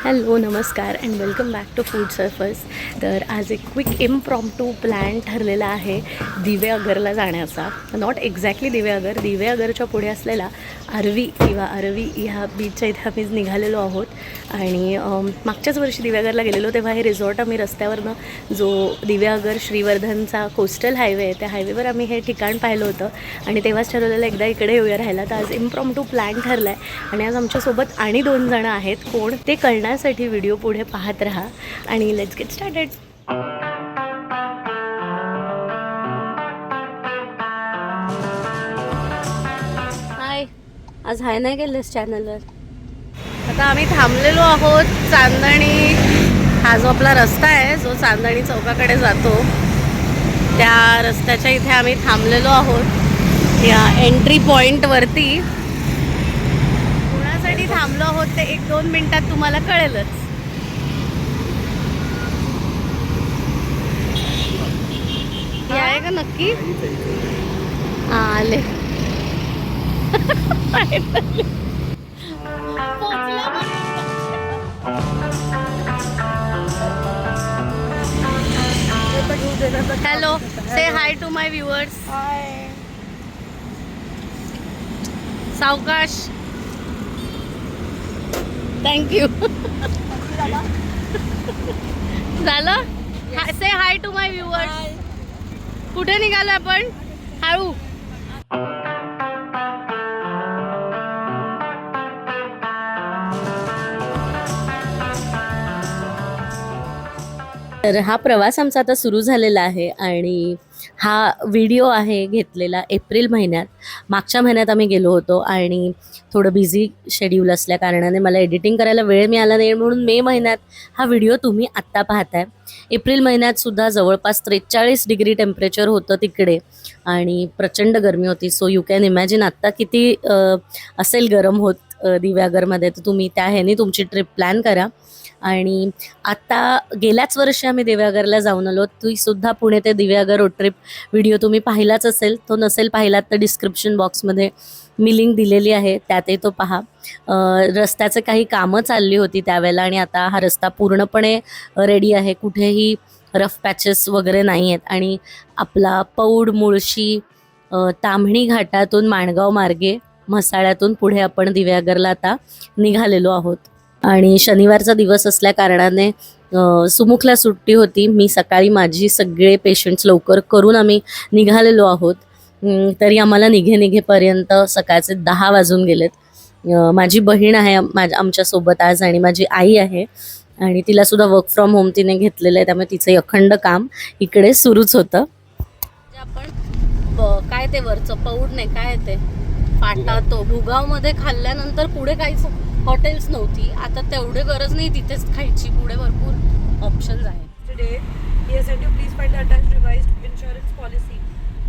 Hello नमस्कार and welcome back to food surfers. तर आज एक क्विक इम्प्रॉम्प्टू प्लॅन ठरलेला आहे दिवेआगरला जाण्याचा. नॉट एक्झॅक्टली दिवेआगरच्या पुढे असलेला आरवी किंवा अरवी ह्या बीचच्या इथे आम्ही निघालेलो आहोत. आणि मागच्याच वर्षी दिवेआगरला गेलेलो तेव्हा हे रिसॉर्ट आम्ही रस्त्यावरनं जो दिवेआगर श्रीवर्धनचा कोस्टल हायवे आहे त्या हायवेवर आम्ही हे ठिकाण पाहिलं होतं आणि तेव्हाच ठरवलेलं एकदा इकडे येऊया राहायला. तर आज इम्प्रॉम्प्टू प्लॅन ठरला आहे आणि आज आमच्यासोबत आणि 2 जणं आहेत. कोण ते कळण्यासाठी व्हिडिओ पुढे पाहत राहा आणि लेट्स गेट स्टार्टेड. हाय, आज हाय नाही गेलेस चॅनलवर. आता आम्ही थांबलेलो आहोत चांदणी. हा जो आपला रस्ता आहे जो चांदणी चौकाकडे जातो त्या रस्त्याच्या इथे आम्ही थांबलेलो आहोत या एंट्री पॉईंटवरती. कोणासाठी थांबलो आहोत ते 1-2 मिनिटात तुम्हाला कळेलच. हे आहे का नक्की? आले. Hello, say hi to my viewers. Hi. सावकाश. थँक्यू. झालं. Say hi to my viewers. कुठे निघालो आपण? हळू. तर हा प्रवास आमचा आता सुरू झालेला आहे आणि हा व्हिडिओ आहे घेतलेला एप्रिल महिन्यात. मागच्या महिन्यात आम्ही गेलो होतो आणि थोडं बिझी शेड्यूल असल्या कारणाने मला एडिटिंग करायला वेळ मिळाला नाही म्हणून मे महिन्यात हा व्हिडिओ तुम्ही आत्ता पाहताय. एप्रिल महिन्यात सुद्धा जवळपास 43 डिग्री टेम्परेचर होतं तिकडे आणि प्रचंड गरमी होती. सो यू कॅन इमॅजिन आत्ता किती असेल गरम होत दिवेआगरमध्ये. तर तुम्ही त्या ह्याने तुमची ट्रिप प्लॅन करा. आणि आता गेल्याच वर्षी आम्ही दिवेआगरला जाऊन आलो. ती सुद्धा पुणे ते दिवेआगर रोड ट्रिप व्हिडिओ तुम्ही पाहिलाच असेल. तो नसेल पाहिलात तर डिस्क्रिप्शन बॉक्समध्ये मी लिंक दिलेली आहे, त्यातही तो पहा. रस्त्याचे काही कामं चालली होती त्यावेळेला आणि आता हा रस्ता पूर्णपणे रेडी आहे. कुठेही रफ पॅचेस वगैरे नाही आहेत आणि आपला पौड मुळशी ताम्हिणी घाटातून माणगाव मार्गे म्हसाळ्यातून पुढे आपण दिवेआगरला आता निघालेलो आहोत. आणि शनिवारचा दिवस असल्या कारणाने सुमुखला सुट्टी होती. मी सकाळी माझी सगळे पेशंट्स लवकर करून आम्ही निघालेलो आहोत. तरी आम्हाला निघेपर्यंत सकाळचे 10 वाजून गेलेत. माझी बहीण आहे आमच्यासोबत आज आणि माझी आई आहे आणि तिला सुद्धा वर्क फ्रॉम होम तिने घेतलेलं आहे त्यामुळे तिचं अखंड काम इकडे सुरूच होतं. आपण काय ते वरचं पौड नाही काय ते फाटा तो भुगावमध्ये खाल्ल्यानंतर पुढे काहीच हॉटेल्स नव्हती. आता तेवढे गरज नाही तिथेच खायची, पुढे भरपूर ऑप्शन्स आहेत. Today, he has said to please find the attached revised insurance policy.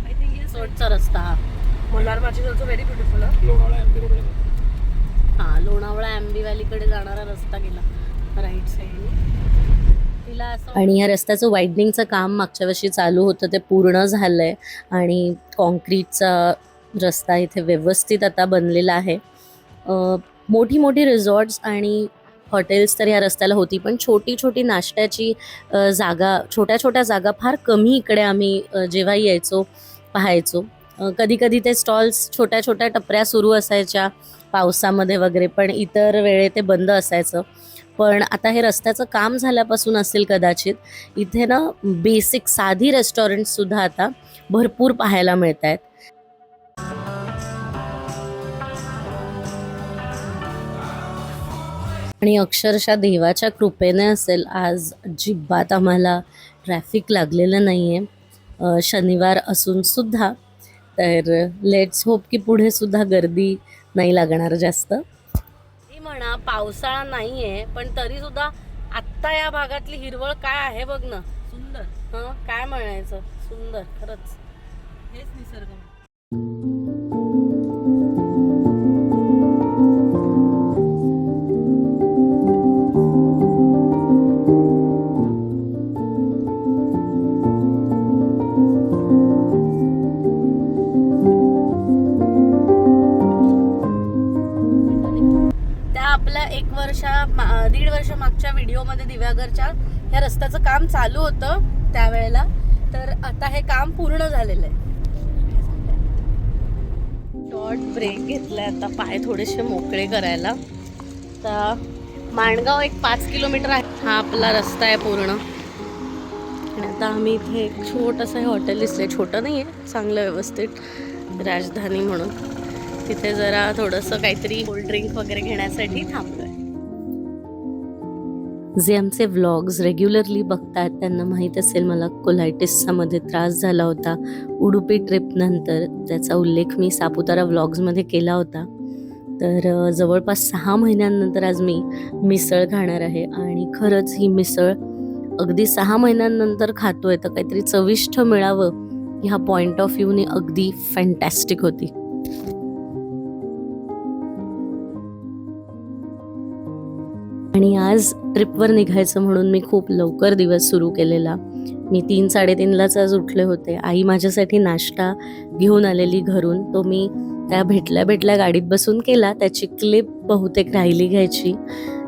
I think he has said सोडचा रस्ता हा. Mallar March is also very beautiful. Lonavala आंबेवालीकडे जाणारा रस्ता गेला राईट साईडने. तिला असं आणि ह्या रस्त्याचं वाईडनिंगचं काम मागच्या वर्षी चालू होतं ते पूर्ण झालंय आणि कॉन्क्रीटचा रस्ता इथे व्यवस्थित आता बनलेला आहे. मोठी मोठी रिसॉर्ट्स आणि हॉटेल्स तर ह्या रस्त्याला होती पण छोटी छोटी नाश्त्याची जागा, छोट्या छोट्या जागा फार कमी इकडे आम्ही जेव्हा यायचो पाहायचो. कधी कधी ते स्टॉल्स छोट्या छोट्या टपऱ्या सुरू असायच्या पावसामध्ये वगैरे, पण इतर वेळे ते बंद असायचं. पण आता हे रस्त्याचं काम झाल्यापासून असेल कदाचित इथे ना बेसिक साधी रेस्टॉरंट्ससुद्धा आता भरपूर पाहायला मिळत आहेत. आणि अक्षरशः देवाच्या कृपेने असेल आज अजिबात आम्हाला ट्रॅफिक लागलेलं नाही आहे शनिवार असून सुद्धा. तर लेट्स होप की पुढे सुद्धा गर्दी नाही लागणार जास्त. ती म्हणा पावसाळा नाही आहे पण तरी सुद्धा आत्ता या भागातली हिरवळ काय आहे बघ ना. सुंदर. हां काय म्हणायचं, सुंदर खरंच. हेच निसर्ग. आपल्या 1 वर्षा 1.5 वर्ष मागच्या व्हिडिओमध्ये दिव्यागरच्या ह्या रस्त्याचं काम चालू होतं त्यावेळेला. तर आता हे काम पूर्ण झालेलं आहे. शॉर्ट ब्रेक घेतलाय आता पाय थोडेसे मोकळे करायला. तर माणगाव एक 5 किलोमीटर आहे. हा आपला रस्ता आहे पूर्ण. आणि आता आम्ही इथे एक छोटंसं हे हॉटेल दिसलंय. छोटं नाही आहे, चांगलं व्यवस्थित, राजधानी म्हणून. तिथे जरा थोडंसं काहीतरी कोल्ड ड्रिंक वगैरे घेण्यासाठी थांबलोय. जे आमचे व्लॉग्स रेग्युलरली बघतात त्यांना माहीत असेल मला कोलायटिसचा मध्ये त्रास झाला होता उडुपी ट्रिपनंतर. त्याचा उल्लेख मी सापुतारा व्लॉग्समध्ये केला होता. तर जवळपास 6 महिन्यांनंतर आज मी मिसळ खाणार आहे. आणि खरंच ही मिसळ अगदी 6 महिन्यांनंतर खातोय तर काहीतरी चविष्ट मिळावं ह्या पॉइंट ऑफ व्ह्यूने अगदी फॅन्टॅस्टिक होती. आणि आज ट्रिपवर निघायचं म्हणून मी खूप लवकर दिवस सुरू केलेला. मी 3-3:30लाच आज उठले होते. आई माझ्यासाठी नाश्ता घेऊन आलेली घरून. तो मी त्या भेटल्या गाडीत बसून केला. त्याची क्लिप बहुतेक राहिली घ्यायची.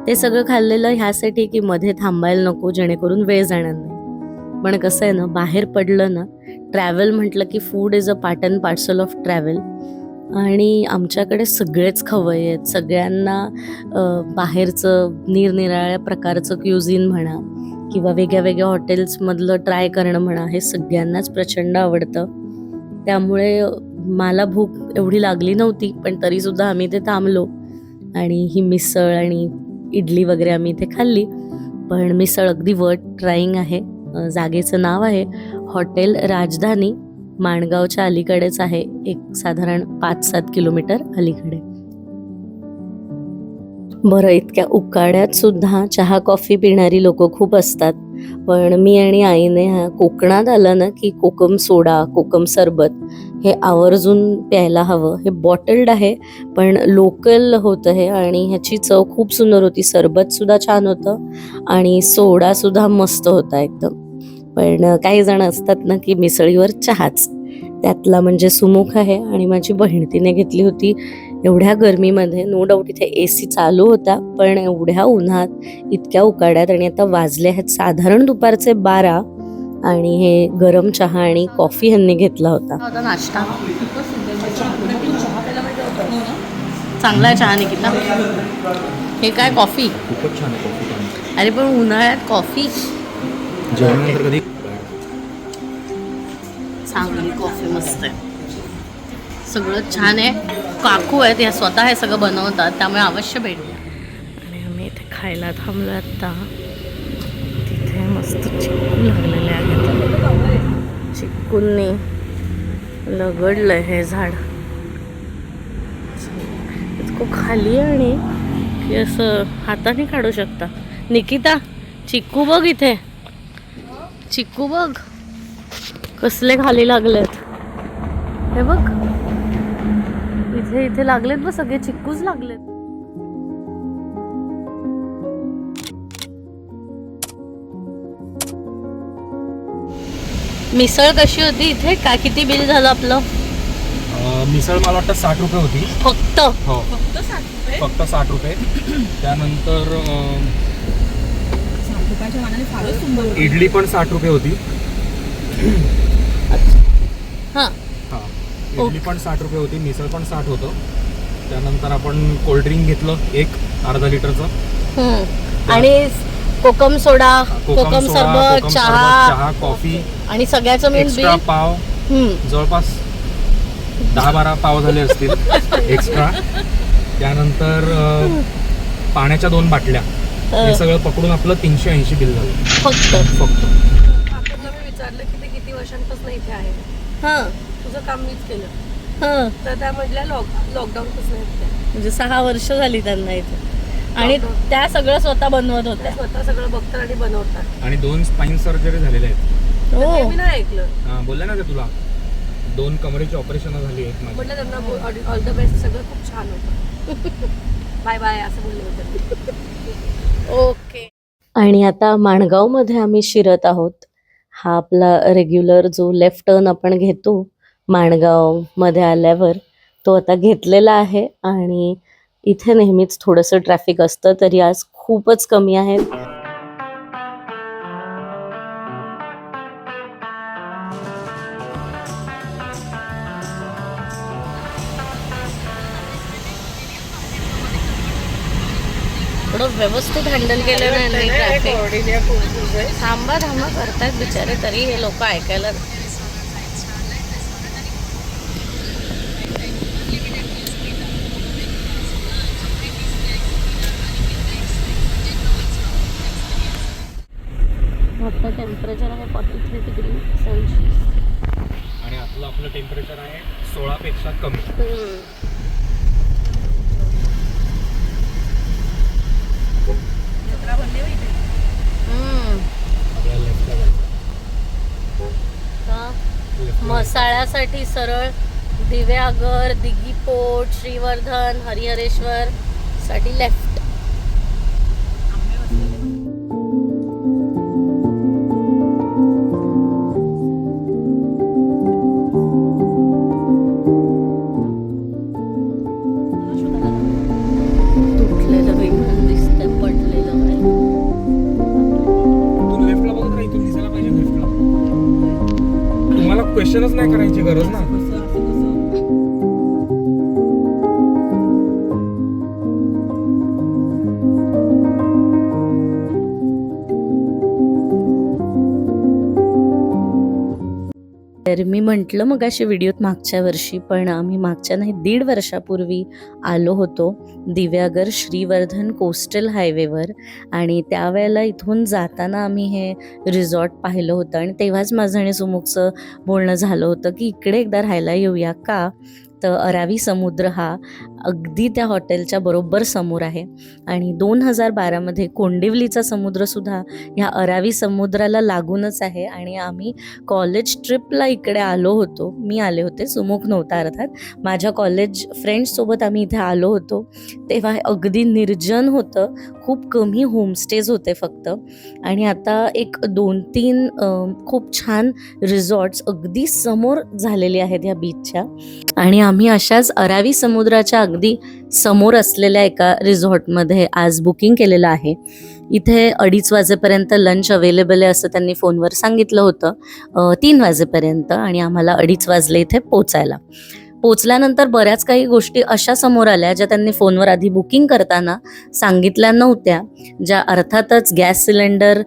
ते सगळं खाल्लेलं ह्यासाठी की मध्ये थांबायला नको, जेणेकरून वेळ जाणार नाही. पण कसं आहे ना, बाहेर पडलं ना, ट्रॅव्हल म्हटलं की food is a part and parcel of travel. आणि आमच्याकडे सगळेच खवय्ये आहेत. सगळ्यांना बाहेरचं निरनिराळ्या प्रकारचं क्युझिन म्हणा किंवा वेगळ्या वेगळ्या हॉटेल्समधलं ट्राय करणं म्हणा, हे सगळ्यांनाच प्रचंड आवडतं. त्यामुळे मला भूक एवढी लागली नव्हती, पण तरीसुद्धा आम्ही इथे थांबलो आणि ही मिसळ आणि इडली वगैरे आम्ही इथे खाल्ली. पण मिसळ अगदी वर्थ ट्राईंग आहे. जागेचं नाव आहे हॉटेल राजधानी. माणगावच्या अलीकडेच आहे, एक साधारण 5-7 किलोमीटर अलीकडे. बरं, इतक्या उकाड्यात सुद्धा चहा कॉफी पिणारी लोक खूप असतात. पण मी आणि आईने कोकणात आलं ना की कोकम सोडा, कोकम सरबत हे आवर्जून प्यायला हवं. हे बॉटल्ड आहे पण लोकल होतं हे आणि ह्याची चव खूप सुंदर होती. सरबत सुद्धा छान होतं आणि सोडा सुद्धा मस्त होता एकदम. पण काही जण असतात ना की मिसळीवर चहाच. त्यातला म्हणजे सुमुख आहे. आणि माझी बहीण तिने घेतली होती एवढ्या गरमीमध्ये. नो डाऊट इथे AC चालू होता, पण एवढ्या उन्हात, इतक्या उकाड्यात. आणि आता वाजले आहेत साधारण दुपारचे 12 आणि हे गरम चहा आणि कॉफी ह्यांनी घेतला होता नाश्ता. चांगला आहे चहा निकिता. हे काय कॉफी? खूपच छान आहे कॉफी. अरे पण उन्हाळ्यात कॉफी जेवणानंतर कधी चांगली कॉफी मस्त आहे. सगळं छान आहे. काकू आहेत, या स्वतः हे सगळं बनवतात, त्यामुळे अवश्य भेट द्या. आणि आम्ही इथे खायला थांबलो आत्ता. तिथे मस्त चिक्कू लागलेले आहेत. चिक्कूंनी लगडलं हे झाड इतकं खाली आणि की असं हाताने काढू शकता. निकिता, चिक्कू बघ इथे, चिक्कू बघ कसले खाली लागलेत. हे बघ इथे इथे लागलेत बघ, सगळे चिक्कूच लागलेत. मिसळ कशी होती इथे? काय किती बिल झालं आपलं? मिसळ मला वाटतं 60 रुपये होती फक्त. हो, फक्त 60 रुपये. त्यानंतर इडली पण 60 रुपये होती. हां, इडली पण 60 रुपये होती, मिसळ पण 60 होतं. त्यानंतर आपण कोल्ड्रिंक घेतलं एक अर्धा लिटरचं. आणि कोकम सोडा, कोकम सरबत, चहा, कॉफी आणि सगळ्याचं मिळून एक्स्ट्रा बिल पाव. जवळपास 10-12 पाव झाले असतील एक्स्ट्रा. त्यानंतर पाण्याच्या 2 बाटल्या, हे सगळं पकडून आपलं 380 बिल झालं फक्त. काकूंना मी विचारलं की ते किती वर्षांपासून इथे आहे. हां तुझं काम मीच केलं. हां, तर त्या म्हटल्या लॉकडाऊन पासून येते. म्हणजे 6 वर्ष झाली त्यांना इथे. आणि त्या सगळं स्वतः बनवत त्या होत्या. स्वतः सगळं बघतात आणि बनवतात. आणि 2 स्पाईन सर्जरी झालेल्या आहेत. ते मी नाही ऐकलं. बोलले ना ते तुला, 2 कमरेची ऑपरेशन झाली आहेत माझी. म्हटलं त्यांना ऑल द बेस्ट, सगळं खूप छान होतं. बाय बाय असं बोलले होते. ओके. आणि आता माणगावमध्ये आम्ही शिरत आहोत. हा आपला रेग्युलर जो लेफ्ट टर्न आपण घेतो माणगावमध्ये आल्यावर, तो आता घेतलेला आहे. आणि इथे नेहमीच थोडंसं ट्रॅफिक असतं, तरी आज खूपच कमी आहेत. थोडं व्यवस्थित हँडल केलं नाही ट्रॅफिक. थांबा थांबा करतायत बिचारे, तरी हे लोक ऐकायला. आता टेम्परेचर आहे 43 डिग्री सेल्सिअस आणि आतलं आपलं टेम्परेचर आहे 16 पेक्षा कमी. आपल्याला लेफ्टला जायचं. मसाळ्यासाठी सरळ दिव्यागर, दिघीपोट, श्रीवर्धन, हरिहरेश्वर साठी लेफ्ट. तुटलेलं विमान दिसतंय, पडलेलं आहे. तू लेफ्टला बघत राहा, इथून दिसायला पाहिजे लेफ्टला. तुम्हाला क्वेश्चनच नाही करायची गरज ना. तर मी म्हटलं मग अशी व्हिडिओत मागच्या वर्षी, पण आम्ही मागच्या नाही 1.5 वर्षापूर्वी आलो होतो दिव्यागर श्रीवर्धन कोस्टल हायवेवर. आणि त्यावेळेला इथून जाताना आम्ही हे रिसॉर्ट पाहिलं होतं आणि तेव्हाच माझं आणि सुमुखचं बोलणं झालं होतं की इकडे एकदा राहायला येऊया का. तर अरावी समुद्र हा अगदी त्या हॉटेलच्या बरोबर समोर आहे आणि 2012मध्ये कोंडिवलीचा समुद्रसुद्धा ह्या अरावी समुद्राला लागूनच आहे. आणि आम्ही कॉलेज ट्रिपला इकडे आलो होतो. मी आले होते, सुमुख नव्हता अर्थात. माझ्या कॉलेज फ्रेंड्ससोबत आम्ही इथे आलो होतो. तेव्हा अगदी निर्जन होतं, खूप कमी होमस्टेज होते फक्त. आणि आता एक 2-3 खूप छान रिसॉर्ट्स अगदी समोर झालेले आहेत ह्या बीचच्या. आणि आम्ही अशाच अरावी समुद्राच्या अगदी समोर असलेल्या एका रिसॉर्टमध्ये आज बुकिंग केलेलं आहे. इथे 2:30 वाजेपर्यंत लंच अवेलेबल आहे असं त्यांनी फोनवर सांगितलं होतं, 3 वाजेपर्यंत. आणि आम्हाला 2:30 वाजले इथे पोचल्यानंतर बऱ्याच काही गोष्टी अशा समोर आल्या ज्या त्यांनी फोनवर आधी बुकिंग करताना सांगितल्या नव्हत्या, ज्या अर्थातच गॅस सिलेंडर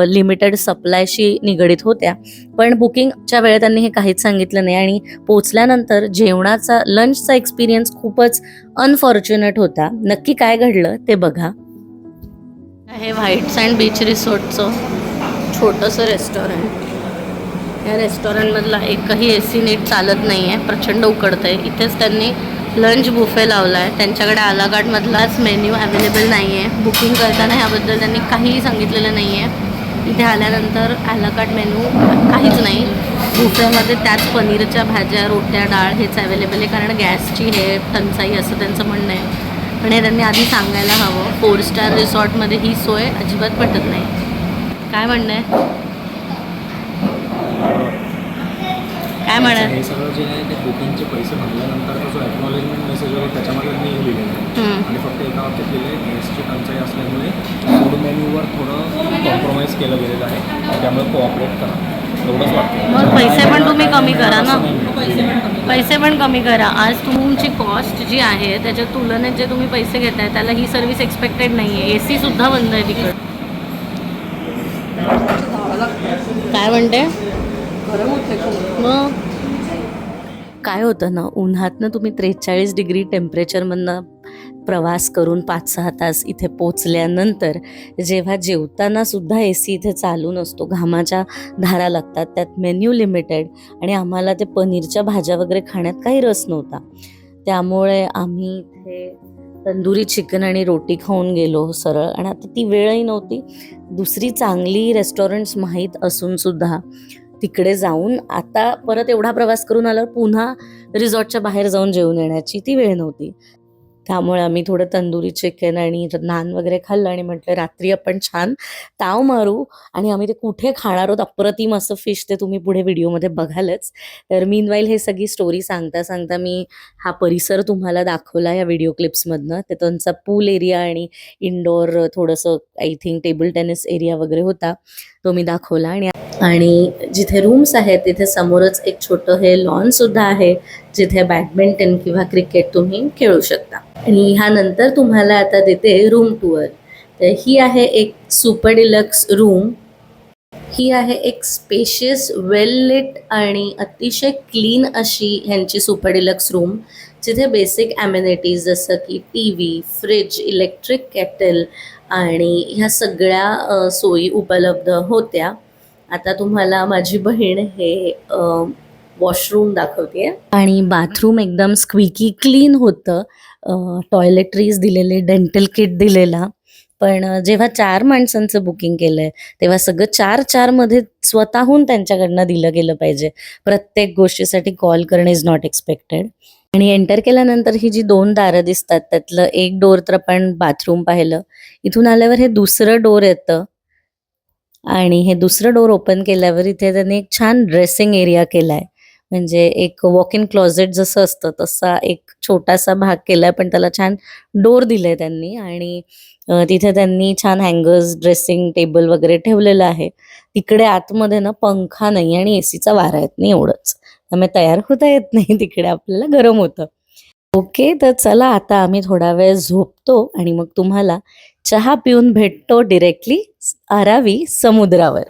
लिमिटेड सप्लायशी निगडीत होत्या. पण बुकिंगच्या वेळेत त्यांनी हे काहीच सांगितलं नाही. आणि पोचल्यानंतर जेवणाचा लंचचा एक्सपिरियन्स खूपच अनफॉर्च्युनेट होता. नक्की काय घडलं ते बघा. हे व्हाईट सँड बीच रिसॉर्टचं छोटंसं रेस्टॉरंट. या रेस्टॉरंटमधला एकही AC नीट चालत नाही आहे, प्रचंड उकडतं आहे. इथेच त्यांनी लंच बुफे लावला आहे. त्यांच्याकडे आलाकाटमधलाच मेन्यू अवेलेबल नाही आहे. बुकिंग करताना ह्याबद्दल त्यांनी काहीही सांगितलेलं नाही आहे. इथे आल्यानंतर आलाकाट मेन्यू काहीच नाही. बुफेमध्ये त्याच पनीरच्या भाज्या, रोट्या, डाळ हेच अवेलेबल आहे, कारण गॅसची हे टंचाई असं त्यांचं म्हणणं आहे. पण हे त्यांनी आधी सांगायला हवं. 4 स्टार रिसॉर्टमध्ये ही सोय अजिबात पटत नाही. काय म्हणणं आहे? काय म्हणत? हे सगळं जे आहे ते बुकिंगचे पैसे भरल्यानंतर जो ॲक्नॉलेजमेंट मेसेज वगैरे त्याच्यामध्ये मी लिहिलेलं आहे. आणि फक्त एका वाक्यात लिहिलं आहे, गॅसची टंचाई असल्यामुळे फूड मेन्यूवर थोडं कॉम्प्रोमाइज केलं गेलेलं आहे, त्यामुळे कोऑपरेट करा, एवढंच वाटतं. मग पैसे पण तुम्ही कमी करा ना, पैसे पण कमी करा. आज तुमची कॉस्ट जी आहे त्याच्या तुलनेत जे तुम्ही पैसे घेताय त्याला ही सर्व्हिस एक्सपेक्टेड नाही आहे. AC सुद्धा बंद आहे तिकडे. काय म्हणते? गरम होते खूप. मग काय होतं ना, उन्हातनं तुम्ही 43 डिग्री टेम्परेचरमधनं प्रवास करून 5-6 तास इथे पोचल्यानंतर जेव्हा जेवताना सुद्धा AC इथे चालू नसतो, घामाच्या धारा लागतात, त्यात मेन्यू लिमिटेड. आणि आम्हाला ते पनीरच्या भाज्या वगैरे खाण्यात काही रस नव्हता. त्यामुळे आम्ही इथे तंदुरी चिकन आणि रोटी खाऊन गेलो सरळ. आणि आता ती वेळही नव्हती. दुसरी चांगली रेस्टॉरंट्स माहीत असून सुद्धा तिकडे जाऊन आता परत एवढा प्रवास करून आल्यावर पुन्हा रिसॉर्टच्या बाहेर जाऊन जेवून येण्याची ती वेळ नव्हती. त्यामुळे आम्ही थोडं तंदुरी चिकन आणि नान वगैरे खाल्लं आणि म्हटलं रात्री आपण छान ताव मारू. आणि आम्ही ते कुठे खाणार आहोत अप्रतिम असं फिश ते तुम्ही पुढे व्हिडिओमध्ये बघालच. तर मीनवाईल हे सगळी स्टोरी सांगता सांगता मी हा परिसर तुम्हाला दाखवला या व्हिडिओ क्लिप्समधनं. ते त्यांचा पूल एरिया आणि इंडोर थोडंसं I think table tennis area वगैरे होता तो मी दाखवला. आणि जिथे रूम्स आहेत तिथे समोरच एक छोटं हे लॉन सुद्धा आहे जिथे बॅडमिंटन किंवा क्रिकेट तुम्ही खेळू शकता. आणि ह्यानंतर तुम्हाला आता देते रूम टूअर. तर ही आहे एक सुपर डिलक्स रूम. ही आहे एक स्पेशियस वेल लिट आणि अतिशय क्लीन अशी ह्यांची सुपर डिलक्स रूम, जिथे बेसिक ॲम्युनिटीज जसं की T V, fridge, electric kettle आणि ह्या सगळ्या सोयी उपलब्ध होत्या. आता तुम्हाला माझी बहीण हे वॉशरूम दाखवते. आणि बाथरूम एकदम स्क्विकी क्लीन होतं. टॉयलेटरीज दिलेले, डेंटल किट दिलेला. पण जेव्हा 4 माणसांचं बुकिंग केलं आहे तेव्हा सगळं 4-4मध्ये स्वतःहून त्यांच्याकडनं दिलं गेलं पाहिजे. प्रत्येक गोष्टीसाठी कॉल करणं इज नॉट एक्सपेक्टेड. आणि एंटर केल्यानंतर ही जी 2 दारं दिसतात त्यातलं एक डोर तर आपण बाथरूम पाहिलं. इथून आल्यावर हे दुसरं डोर येतं आणि हे दुसरं डोर ओपन केल्यावर इथे त्यांनी एक छान ड्रेसिंग एरिया केला आहे. म्हणजे एक वॉक इन क्लोजेट जसं असतं तसा एक छोटासा भाग केला आहे, पण त्याला छान डोर दिले त्यांनी. आणि तिथे त्यांनी छान हँगर्स, ड्रेसिंग टेबल वगैरे ठेवलेलं आहे. तिकडे आतमध्ये ना पंखा नाही आणि एसीचा वारा येत नाही, एवढंच. त्यामुळे तयार होता येत नाही तिकडे, आपल्याला गरम होतं. ओके, तर चला आता आम्ही थोडा वेळ झोपतो आणि मग तुम्हाला चहा पिऊन भेटतो डिरेक्टली आरावी समुद्रावर.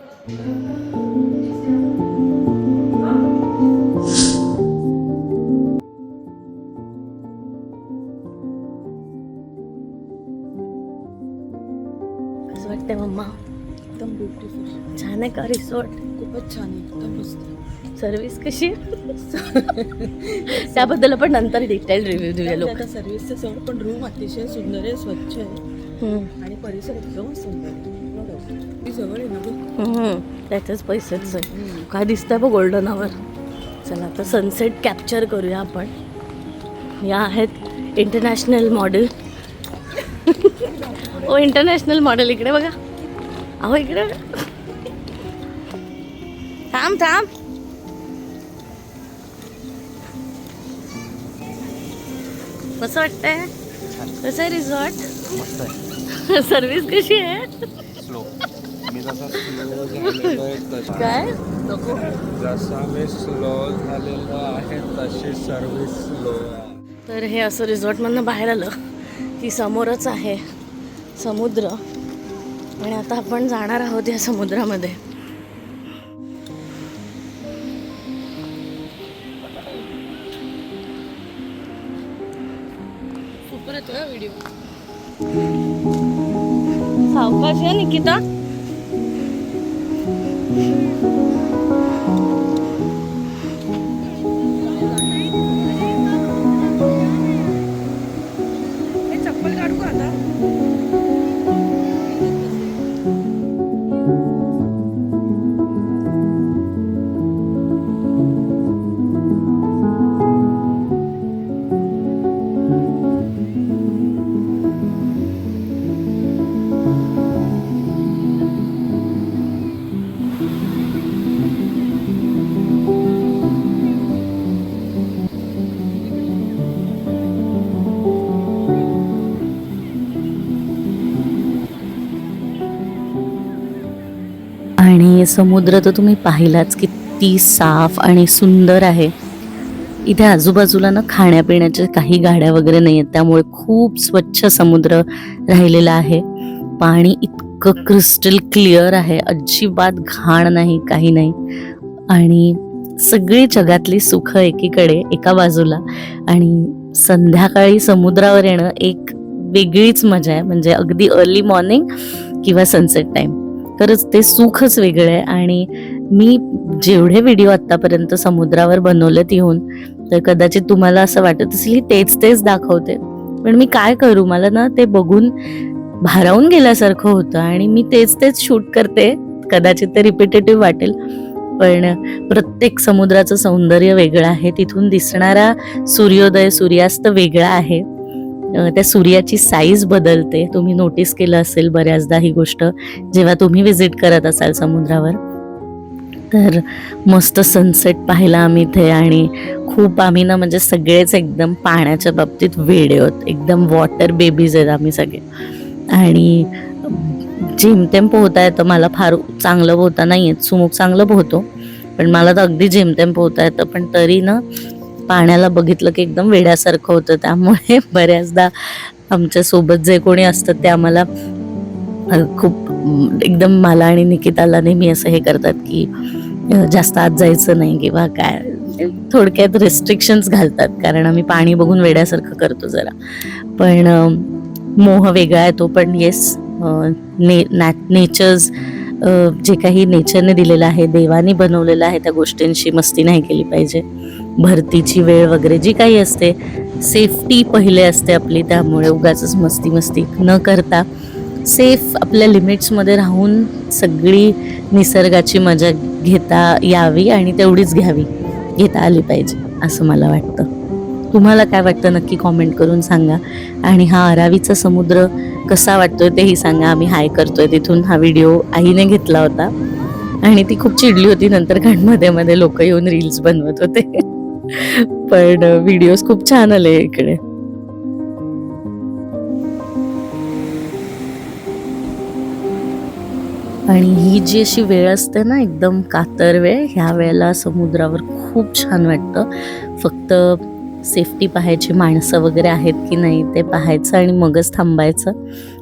कसं वाटतंय मम्मा? एकदम ब्युटिफुल, छान आहे का रिसॉर्ट? खूपच छान आहे, एकदम मस्त. सर्व्हिस कशी त्याबद्दल आपण नंतर डिटेल रिव्ह्यू देऊया. लोक सर्व्हिसचं सगळं, पण रूम अतिशय सुंदर आहे, स्वच्छ आहे आणि परिसर एकदम सुंदर आहे. ती जवळ आहे ना गं. त्याच्याच पैसेच आहे. काय दिसतंय बघ गोल्डन आवर. चला आता सनसेट कॅप्चर करूया आपण. या आहेत इंटरनॅशनल मॉडेल. ओ इंटरनॅशनल मॉडेल इकडे बघा. अहो इकडे थांब थांब. कसं वाटतंय? कसं आहे रिसॉर्ट? सर्व्हिस कशी आहे? काय जसा मी स्लो झालेलो आहे तशी सर्व्हिस स्लो. तर हे असं रिसॉर्टमधनं बाहेर आलं की समोरच आहे समुद्र. आणि आता आपण जाणार आहोत या समुद्रामध्ये. सुपर येतोय व्हिडिओ. सावकाश आहे निकिता. चप्पल काढू का आता? आणि समुद्र तर तुम्ही पाहिलाच किती साफ आणि सुंदर आहे. इथे आजूबाजूला ना खाण्यापिण्याच्या काही गाड्या वगैरे नाही आहेत, त्यामुळे खूप स्वच्छ समुद्र राहिलेला आहे. पाणी इतकं क्रिस्टल क्लिअर आहे, अजिबात घाण नाही, काही नाही. आणि सगळी जगातली सुख एकीकडे एका बाजूला आणि संध्याकाळी समुद्रावर येणं एक वेगळीच मजा आहे. म्हणजे अगदी अर्ली मॉर्निंग किंवा सनसेट टाईम, खरंच ते सुखच वेगळं आहे. आणि मी जेवढे व्हिडिओ आत्तापर्यंत समुद्रावर बनवलेत येऊन, तर कदाचित तुम्हाला असं वाटत असेल की तेच दाखवते, पण मी काय करू, मला ना ते बघून भारावून गेल्यासारखं होतं आणि मी तेच शूट करते. कदाचित ते रिपिटेटिव्ह वाटेल, पण प्रत्येक समुद्राचं सौंदर्य वेगळं आहे. तिथून दिसणारा सूर्योदय सूर्यास्त वेगळा आहे. त्या सूर्याची साईज बदलते. तुम्ही नोटीस केलं असेल बऱ्याचदा ही गोष्ट जेव्हा तुम्ही व्हिजिट करत असाल समुद्रावर. तर मस्त सनसेट पाहिला आम्ही इथे आणि खूप आम्ही ना म्हणजे सगळेच एकदम पाण्याच्या बाबतीत वेडे आहोत. एकदम वॉटर बेबीज आहेत आम्ही सगळे. आणि जेमतेम पोहता येतं. मला फार चांगलं पोहता नाही येत. सुमुख चांगलं पोहतो पण मला तर अगदी जेमतेम पोहता येतं. पण तरी ना पाण्याला बघितलं की एकदम वेड्यासारखं होतं. त्यामुळे बऱ्याचदा आमच्यासोबत जे कोणी असतं ते आम्हाला खूप एकदम मला आणि निकिताला नेहमी असं हे करतात की जास्त आत जायचं नाही किंवा काय, थोडक्यात रिस्ट्रिक्शन्स घालतात. कारण आम्ही पाणी बघून वेड्यासारखं करतो जरा. पण मोह वेगळा आहे तो. पण येस, नेचर्स जे काही नेचरने दिलेलं आहे, देवाने बनवलेलं आहे, त्या गोष्टींशी मस्ती नाही केली पाहिजे. भरतीची वेळ वगैरे जी काही असते, सेफ्टी पहिले असते आपली. त्यामुळे उगाच मस्ती मस्ती न करता सेफ आपल्या लिमिट्समध्ये राहून सगळी निसर्गाची मजा घेता यावी आणि तेवढीच घेता आली पाहिजे असं मला वाटतं. तुम्हाला काय वाटतं नक्की कॉमेंट करून सांगा. आणि हा अरावीचा समुद्र कसा वाटतोय तेही सांगा. आम्ही हाय करतोय तिथून. हा व्हिडिओ आईने घेतला होता आणि ती खूप चिडली होती नंतर, कारण मध्ये मध्ये लोक येऊन रील्स बनवत होते. पण व्हिडिओज खूप छान आले इकडे. आणि ही जी अशी वेळ असते ना एकदम कातर वेळ, ह्या वेळेला समुद्रावर खूप छान वाटतं. फक्त सेफ्टी पाहायची, माणसं वगैरे आहेत की नाही ते पाहायचं आणि मगच थांबायचं.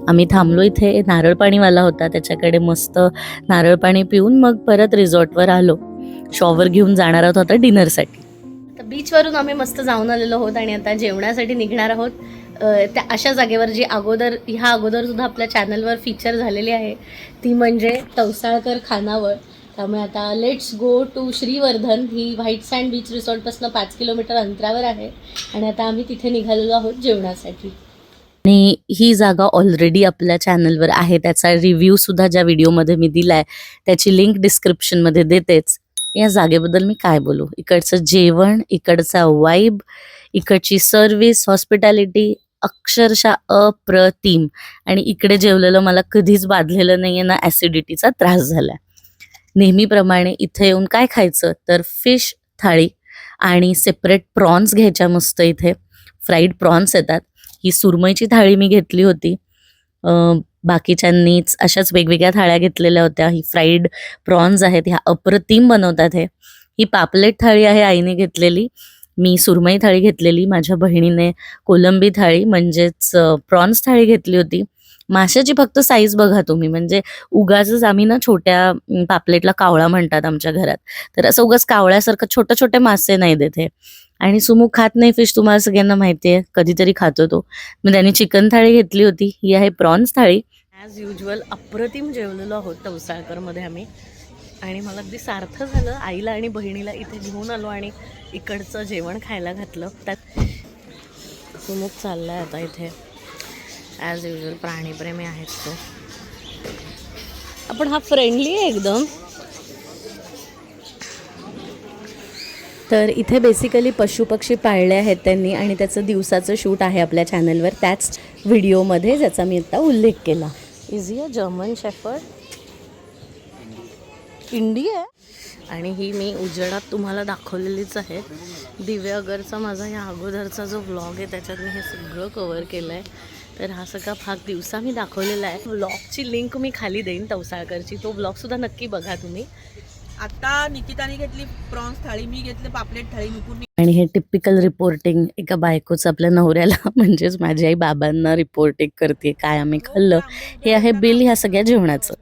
आम्ही थांबलो इथे. नारळ पाणीवाला होता, त्याच्याकडे मस्त नारळ पाणी पिऊन मग परत रिसॉर्टवर आलो. शॉवर घेऊन जाणार आहोत आता डिनरसाठी. तर बीचवरून आम्ही मस्त जाऊन आलेलो आहोत आणि आता जेवणासाठी निघणार आहोत. त्या अशा जागेवर जी ह्या अगोदर सुद्धा आपल्या चॅनलवर फीचर झालेली आहे, ती म्हणजे तवसाळकर खानावळ. त्यामुळे आता लेट्स गो टू श्रीवर्धन. ही व्हाईट सँड बीच रिसॉर्टपासून 5 किलोमीटर अंतरावर आहे आणि आता आम्ही तिथे निघालेलो आहोत जेवणासाठी. आणि ही जागा ऑलरेडी आपल्या चॅनलवर आहे. त्याचा रिव्ह्यू सुद्धा ज्या व्हिडिओमध्ये मी दिलाय त्याची लिंक डिस्क्रिप्शनमध्ये देतेच. या जागेबद्दल मी काय बोलू. इकडचं जेवण, इकडचा वाईब, इकडची सर्व्हिस, हॉस्पिटॅलिटी अक्षरशः अप्रतिम. आणि इकडे जेवलेलं मला कधीच बाधलेलं नाहीये, ना ॲसिडिटीचा त्रास झाला. नेहमीप्रमाणे इथे येऊन काय खायचं तर फिश थाळी आणि सेपरेट प्रॉन्स घ्यायच्या. मस्त इथे फ्राईड प्रॉन्स येतात. ही सुरमईची थाळी मी घेतली होती. बाकीच्यांनीच अशाच वेगवेगळ्या थाळ्या घेतलेल्या होत्या. ही फ्राईड प्रॉन्स आहेत, ह्या अप्रतिम बनवतात. ही पापलेट थाळी आहे आईने घेतलेली. मी सुरमई थाळी घेतलेली. माझ्या बहिणीने कोलंबी थाळी म्हणजेच प्रॉन्स थाळी घेतली होती. माशाची फक्त साईज बघा तुम्ही, म्हणजे उगाचच आम्ही ना छोट्या पापलेटला कावळा म्हणतात आमच्या घरात, तर असं उगाच कावळ्यासारखं छोटे छोटे मासे नाही देते. आणि सुमुख खात नाही फिश, तुम्हाला सगळ्यांना माहिती आहे, कधीतरी खातो तो. मग त्याने चिकन थाळी घेतली होती. ही आहे प्रॉन्स थाळी. ॲज युजल अप्रतिम जेवलेलो आहोत तवसाळकरमध्ये आम्ही. आणि मला अगदी सार्थ झालं. आईला आणि बहिणीला इथे घेऊन आलो आणि इकडचं जेवण खायला घातलं. त्यात सुमुख चाललाय आता इथे. ॲज युजल प्राणीप्रेमी आहेत तो. आपण हा फ्रेंडली आहे एकदम. तर इथे बेसिकली पशुपक्षी पाळले आहेत त्यांनी आणि त्याचं दिवसाचं शूट आहे आपल्या चॅनलवर, त्याच व्हिडिओमध्ये ज्याचा मी आता उल्लेख केला. Is he a German shepherd? India आहे. आणि ही मी उजेडात तुम्हाला दाखवलेलीच आहे. दिव्यागरचा माझा या अगोदरचा जो व्लॉग आहे त्याच्यात मी हे सगळं कवर केलं आहे. तर हा सगळा भाग दिवसा मी दाखवलेला आहे. व्लॉगची लिंक मी खाली देईन तवसाळकरची, तो व्लॉगसुद्धा नक्की बघा तुम्ही. आता निकिताने घेतली प्रॉन्स थाळी, मी घेतली पापलेट थाळी. आणि हे टिपिकल रिपोर्टिंग एका बायकोचं आपल्या नवऱ्याला म्हणजेच माझी आई बाबांना रिपोर्टिंग करते काय आम्ही खाल्लं. हे आहे बिल ह्या सगळ्या जेवणाचं.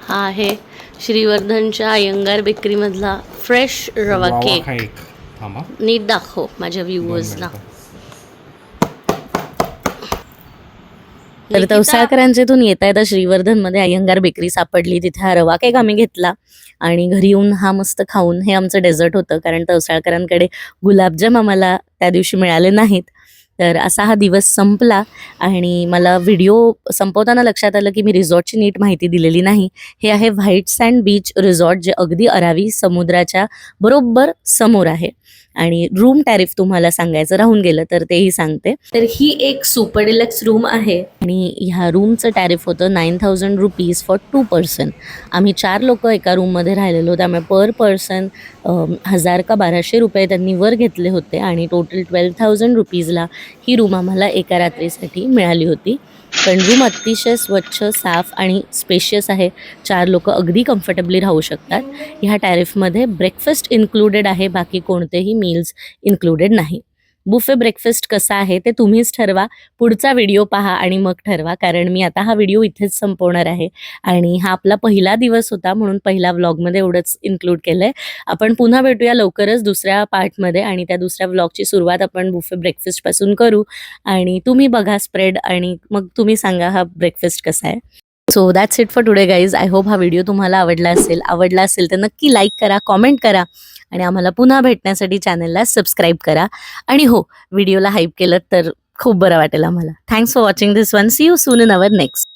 हा आहे श्रीवर्धनच्या अय्यंगार बेकरीमधला फ्रेश रवा केक. नीट दाखव माझ्या व्ह्यूअर्सना. तर तवसाळकरांच्या इथून येता येता श्रीवर्धनमध्ये अय्यंगार बेकरी सापडली. तिथे हा रवा केक आम्ही घेतला आणि घरी येऊन हा मस्त खाऊन, हे आमचं डेझर्ट होतं कारण तवसाळकरांकडे गुलाबजाम आम्हाला त्या दिवशी मिळाले नाहीत. तर असा हा दिवस संपला आणि मला व्हिडिओ संपवताना लक्षात आलं की मी रिसॉर्टची नीट माहिती दिलेली नाही. हे आहे व्हाईट सँड बीच रिसॉर्ट, जे अगदी अरावी समुद्राच्या बरोबर समोर आहे. आणि रूम टॅरिफ तुम्हाला सांगायचं राहून गेलं तर तेही सांगते. तर ही एक सुपर डिलक्स रूम आहे आणि ह्या रूमचं टॅरिफ होतं 9,000 रुपीज फॉर 2 पर्सन. आम्ही 4 लोक एका रूममध्ये राहिलेलो, त्यामुळे पर पर्सन 1,000 का 1,200 रुपये त्यांनी वर घेतले होते आणि टोटल 12,000 रुपीजला ही रूम आम्हाला एका रात्रीसाठी मिळाली होती. पण रूम अतिशय स्वच्छ, साफ आणि स्पेशियस आहे. 4 लोक अगदी कम्फर्टेबली राहू शकतात. ह्या टॅरिफमध्ये ब्रेकफास्ट इन्क्लुडेड आहे, बाकी कोणतेही मील्स इन्क्लुडेड नाही. बुफे ब्रेकफास्ट कसा आहे ते तुम्हीच ठरवा. पुढचा व्हिडिओ पहा आणि मग ठरवा, कारण मी आता हा व्हिडिओ इथेच संपवणार आहे आणि हा आपला पहिला दिवस होता म्हणून पहिला व्लॉगमध्ये एवढंच इन्क्लूड केलं आहे. आपण पुन्हा भेटूया लवकरच दुसऱ्या पार्टमध्ये आणि त्या दुसऱ्या व्लॉगची सुरुवात आपण बुफे ब्रेकफास्टपासून करू आणि तुम्ही बघा स्प्रेड आणि मग तुम्ही सांगा हा ब्रेकफास्ट कसा आहे. So that's it for today guys. I hope हा व्हिडिओ तुम्हाला आवडला असेल तर नक्की लाईक करा, कॉमेंट करा आणि आम्हाला पुन्हा भेटण्यासाठी चॅनलला सबस्क्राईब करा. आणि हो, व्हिडिओला हाईप केलं तर खूप बरं वाटेल आम्हाला. Thanks for watching this one. See you soon in our next.